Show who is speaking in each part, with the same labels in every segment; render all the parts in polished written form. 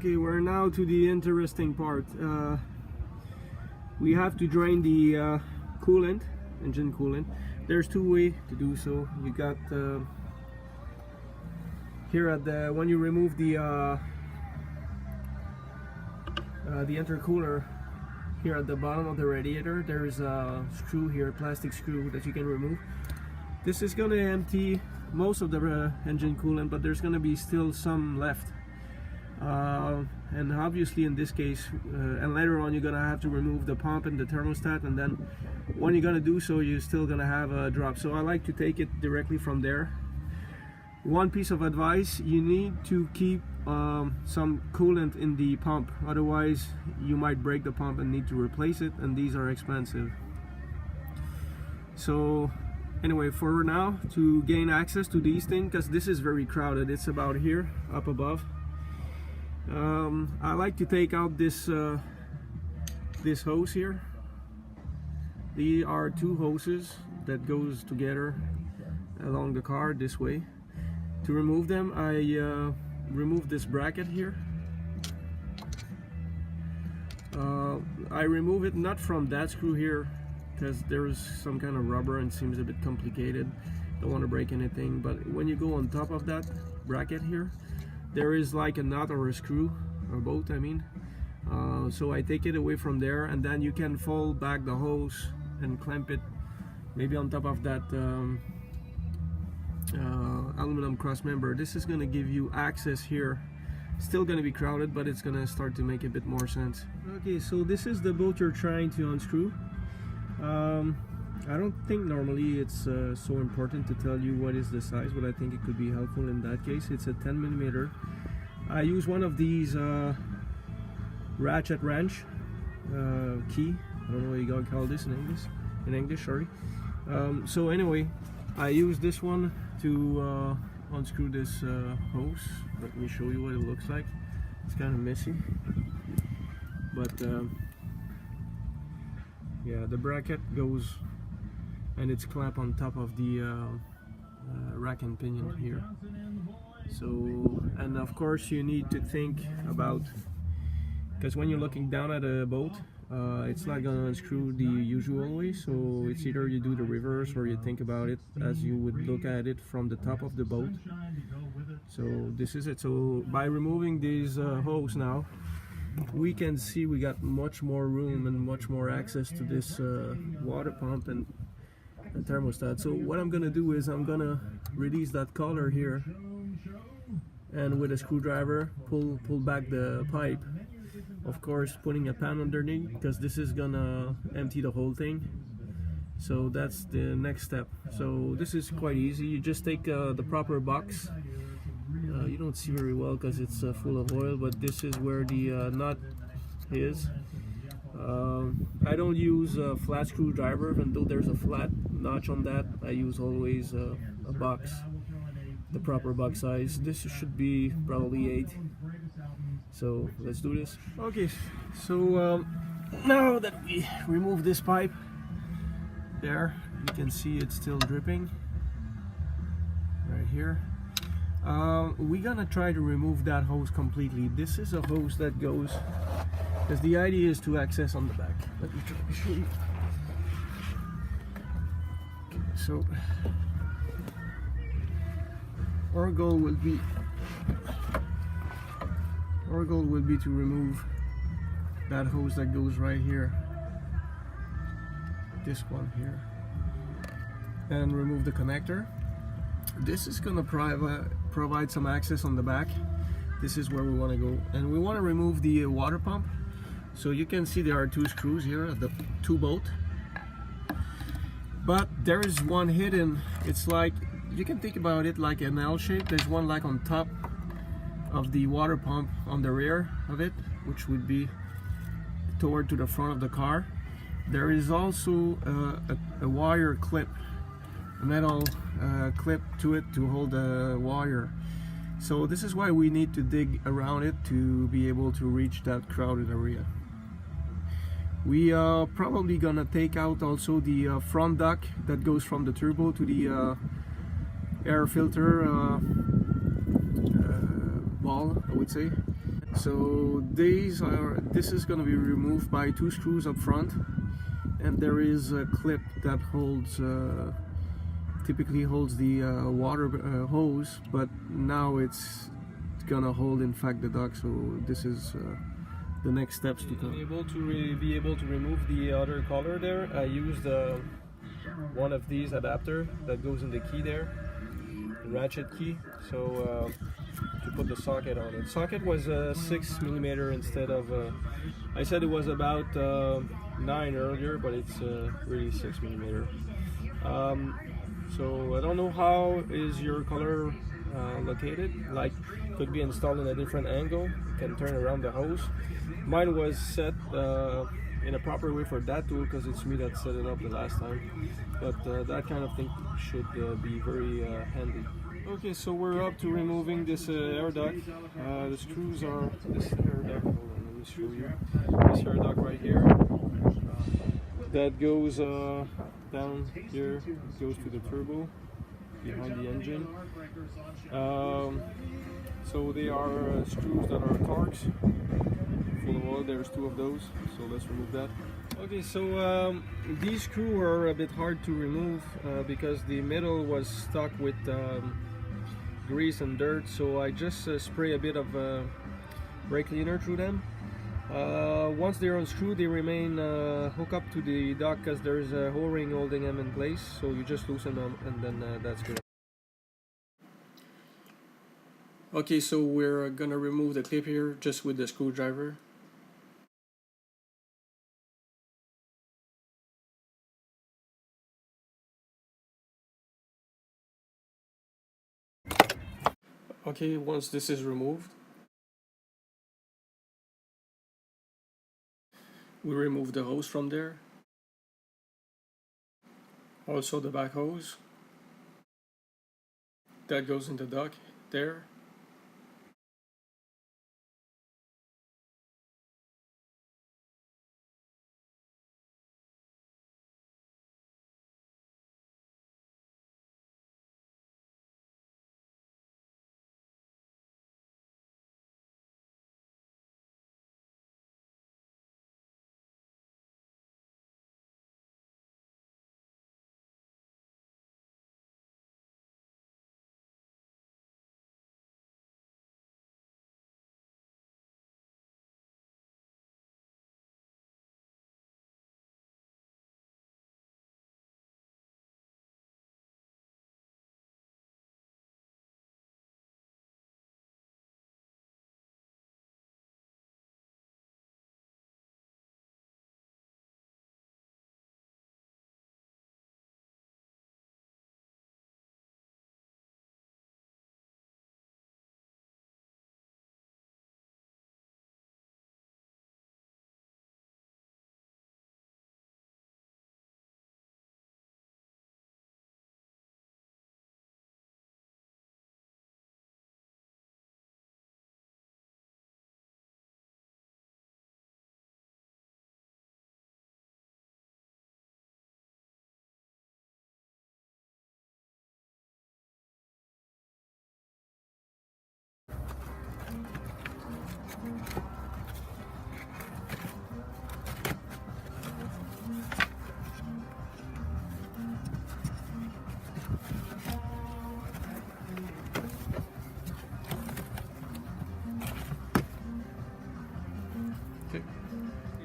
Speaker 1: Okay, we're now to the interesting part. We have to drain the coolant, engine coolant. There's two ways to do so. You got here at the when you remove the intercooler here at the bottom of the radiator, there's a screw here, plastic screw that you can remove. This is going to empty most of the engine coolant, but there's going to be still some left. And obviously in this case, and later on, you're going to have to remove the pump and the thermostat, and then when you're going to do so, you're still going to have a drop. So I like to take it directly from there. One piece of advice: you need to keep some coolant in the pump, otherwise you might break the pump and need to replace it, and these are expensive. So anyway, for now, to gain access to these things, because this is very crowded, it's about here up above, I like to take out this this hose here. These are two hoses that goes together along the car this way. To remove them, I remove this bracket here. I remove it not from that screw here, because there's some kind of rubber and seems a bit complicated. Don't want to break anything, but when you go on top of that bracket here, there is like a nut or a screw, or both, I mean. So I take it away from there, and then you can fold back the hose and clamp it maybe on top of that aluminum cross member. This is going to give you access here. Still going to be crowded, but it's going to start to make a bit more sense. Okay, so this is the bolt you're trying to unscrew. I don't think normally it's so important to tell you what is the size, but I think it could be helpful in that case. It's a 10mm. I use one of these ratchet wrench key. I don't know what you gotta call this in English. Sorry. So anyway, I use this one to unscrew this hose. Let me show you what it looks like. It's kind of messy, but yeah, the bracket goes and it's clamped on top of the rack and pinion here. So, and of course you need to think about, because when you're looking down at a boat, it's not going to unscrew the usual way, so it's either you do the reverse or you think about it as you would look at it from the top of the boat. So this is it. So by removing these hose now, we can see we got much more room and much more access to this water pump and thermostat. So what I'm gonna do is I'm gonna release that collar here, and with a screwdriver pull back the pipe, of course putting a pan underneath, because this is gonna empty the whole thing. So that's the next step. So this is quite easy. You just take the proper box. You don't see very well because it's full of oil, but this is where the nut is. I don't use a flat screwdriver, even though there's a flat notch on that. I use always a box, the proper box size. This should be probably 8. So let's do this. Okay, so now that we remove this pipe, there you can see it's still dripping right here. We're gonna try to remove that hose completely. This is a hose that goes, because the idea is to access on the back. Let me try to show you. Okay, so our goal will be to remove that hose that goes right here, this one here, and remove the connector. This is going to provide some access on the back. This is where we want to go, and we want to remove the water pump. So you can see there are 2 screws here at the 2 bolt, but there is one hidden. It's like, you can think about it like an L shape. There's one like on top of the water pump on the rear of it, which would be toward to the front of the car. There is also a wire clip, a metal clip to it to hold the wire. So this is why we need to dig around it to be able to reach that crowded area. We are probably gonna take out also the front duct that goes from the turbo to the air filter ball, I would say. So this is going to be removed by 2 screws up front, and there is a clip that holds typically holds the water hose, but now it's gonna hold in fact the duct. So this is the next steps to come. Be able to remove the other collar there, I used one of these adapter that goes in the key there, the ratchet key. So to put the socket on it. Socket was 6mm instead of I said it was about 9 earlier, but it's really 6mm. So I don't know how is your collar located. Like, could be installed in a different angle. You can turn around the hose. Mine was set in a proper way for that tool because it's me that set it up the last time. But that kind of thing should be very handy. Okay, so we're up to removing this air duct. The screws are this air duct. Hold on, let me show you. This air duct right here. That goes down here, goes to the turbo behind the engine. So they are screws that are Torx full of oil. There's 2 of those, so let's remove that. Okay, so these screws are a bit hard to remove because the middle was stuck with grease and dirt, so I just spray a bit of brake cleaner through them. Once they're unscrewed, they remain hooked up to the duct because there's a O-ring holding them in place, so you just loosen them and then that's good. Okay, so we're gonna remove the clip here just with the screwdriver. Okay, once this is removed, we remove the hose from there. Also the back hose. That goes in the duct there.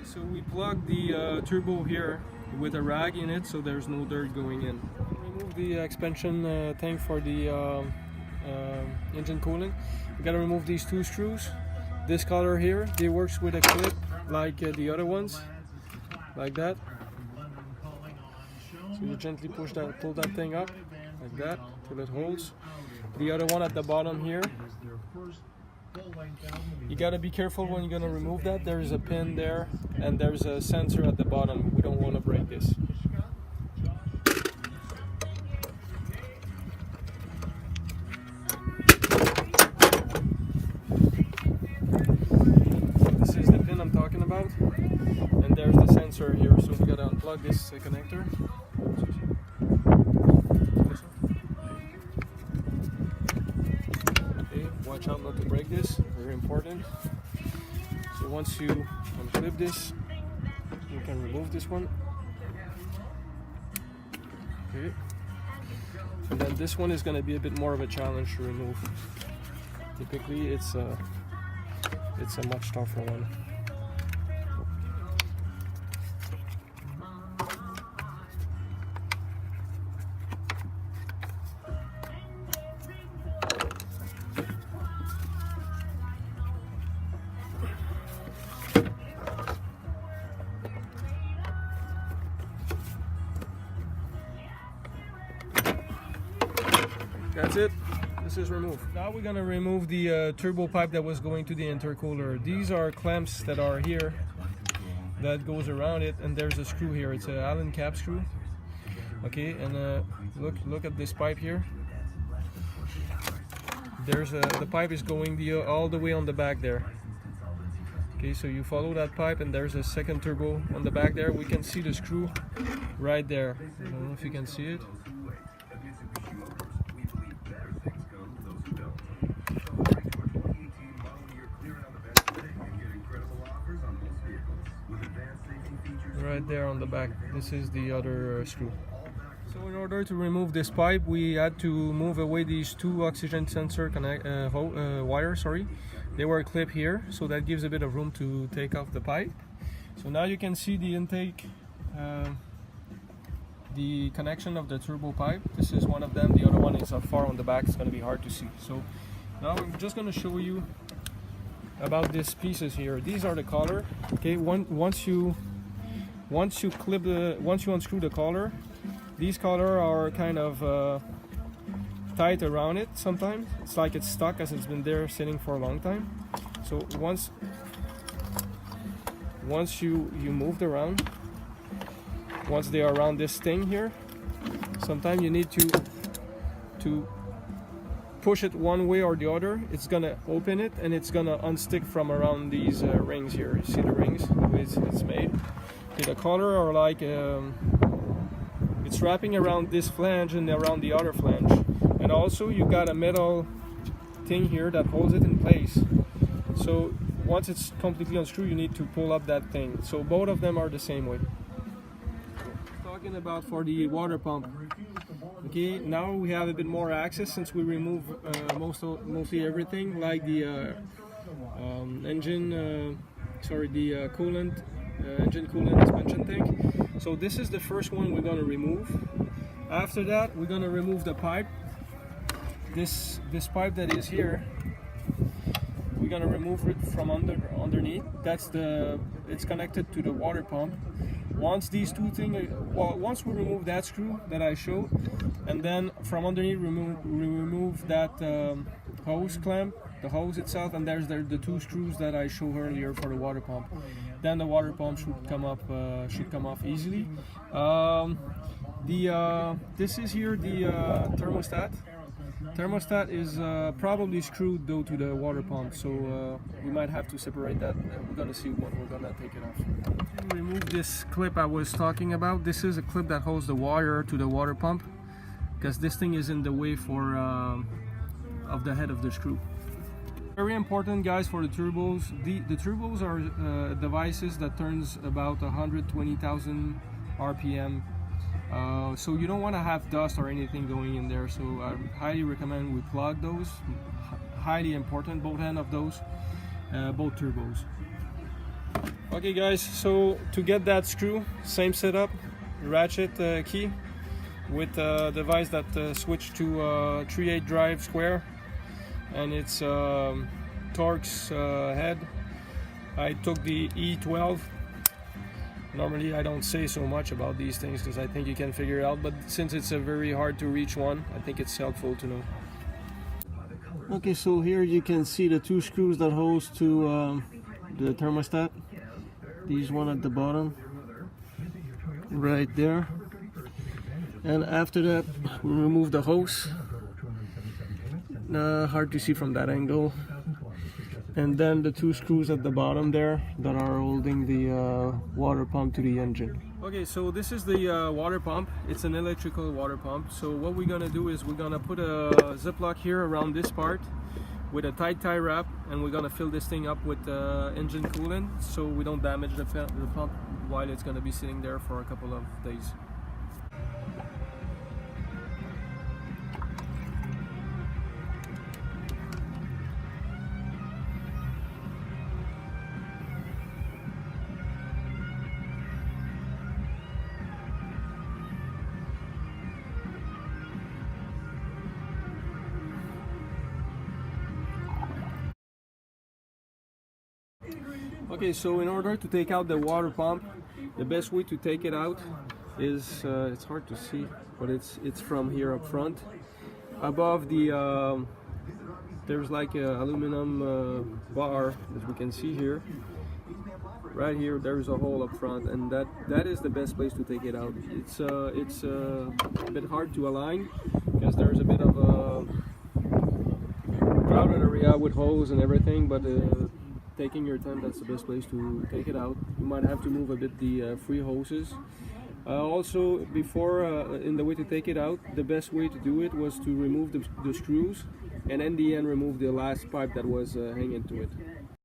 Speaker 1: So we plug the turbo here with a rag in it so there's no dirt going in. Remove the expansion tank for the engine coolant. You gotta remove these 2 screws. This collar here, they works with a clip like the other ones, like that. So you gently pull that thing up like that till it holds. The other one at the bottom here, you gotta be careful when you're gonna remove that. There's a pin there and there's a sensor at the bottom. We don't want to break this. This is the pin I'm talking about, and there's the sensor here. So we gotta unplug this connector. Okay, watch out not to break this. Very important. So once you unclip this, you can remove this one. Okay. And then this one is going to be a bit more of a challenge to remove. Typically it's a much tougher one. That's it. This is removed. Now we're gonna remove the turbo pipe that was going to the intercooler. These are clamps that are here that goes around it, and there's a screw here. It's an Allen cap screw. Okay, and look at this pipe here. There's the pipe is going all the way on the back there. Okay, so you follow that pipe, and there's a second turbo on the back there. We can see the screw right there. I don't know if you can see it. Right there on the back. This is the other screw. So in order to remove this pipe, we had to move away these two oxygen sensor wires. Sorry, they were clipped here, so that gives a bit of room to take off the pipe. So now you can see the intake, the connection of the turbo pipe. This is one of them. The other one is far on the back. It's going to be hard to see. So now I'm just going to show you about these pieces here. These are the collar. Okay, once you unscrew the collar, these collar are kind of tight around it. Sometimes it's like it's stuck as it's been there sitting for a long time. So once you move around, once they are around this thing here, sometimes you need to push it one way or the other. It's gonna open it, and it's gonna unstick from around these rings here. You see the rings, the way it's made. Okay, the collar are like it's wrapping around this flange and around the other flange, and also you got a metal thing here that holds it in place. So once it's completely unscrewed, you need to pull up that thing. So both of them are the same way. Talking about for the water pump. Okay, now we have a bit more access since we remove mostly everything, like the coolant. Engine coolant expansion tank. So this is the first one we're going to remove. After that, we're going to remove the pipe. This pipe that is here, we're going to remove it from underneath. It's connected to the water pump. Once these two things, once we remove that screw that I showed, and then from underneath we remove that hose clamp, the hose itself, and there's the two screws that I showed earlier for the water pump. Then the water pump should come off easily. This is here the thermostat. Thermostat is probably screwed though to the water pump, so we might have to separate that. We're gonna see when we're gonna take it off. To remove this clip I was talking about, this is a clip that holds the wire to the water pump, because this thing is in the way of the head of the screw. Very important, guys, for the turbos. The turbos are devices that turns about 120,000 RPM. So you don't want to have dust or anything going in there. So I highly recommend we plug those. Highly important, both end of those, both turbos. Okay, guys. So to get that screw, same setup, ratchet key with a device that switch to 3/8 drive square. And it's Torx head. I took the E12. Normally I don't say so much about these things because I think you can figure it out, but since it's a very hard to reach one, I think it's helpful to know. Okay, so here you can see the two screws that holds to the thermostat. These one at the bottom, right there. And after that, we remove the hose. Hard to see from that angle. And then the two screws at the bottom there that are holding the water pump to the engine. Okay, so this is the water pump. It's an electrical water pump. So what we're gonna do is we're gonna put a ziplock here around this part. with a tight tie wrap, and we're gonna fill this thing up with engine coolant so we don't damage the pump while it's gonna be sitting there for a couple of days. Okay, so in order to take out the water pump, the best way to take it out is, it's hard to see, but it's from here up front. Above the, there's like a aluminum bar that we can see here. Right here, there's a hole up front, and that is the best place to take it out. It's a bit hard to align because there's a bit of a crowded area with holes and everything, but taking your time, that's the best place to take it out. You might have to move a bit the free hoses. Also, before in the way to take it out, the best way to do it was to remove the screws, and in the end remove the last pipe that was hanging to it.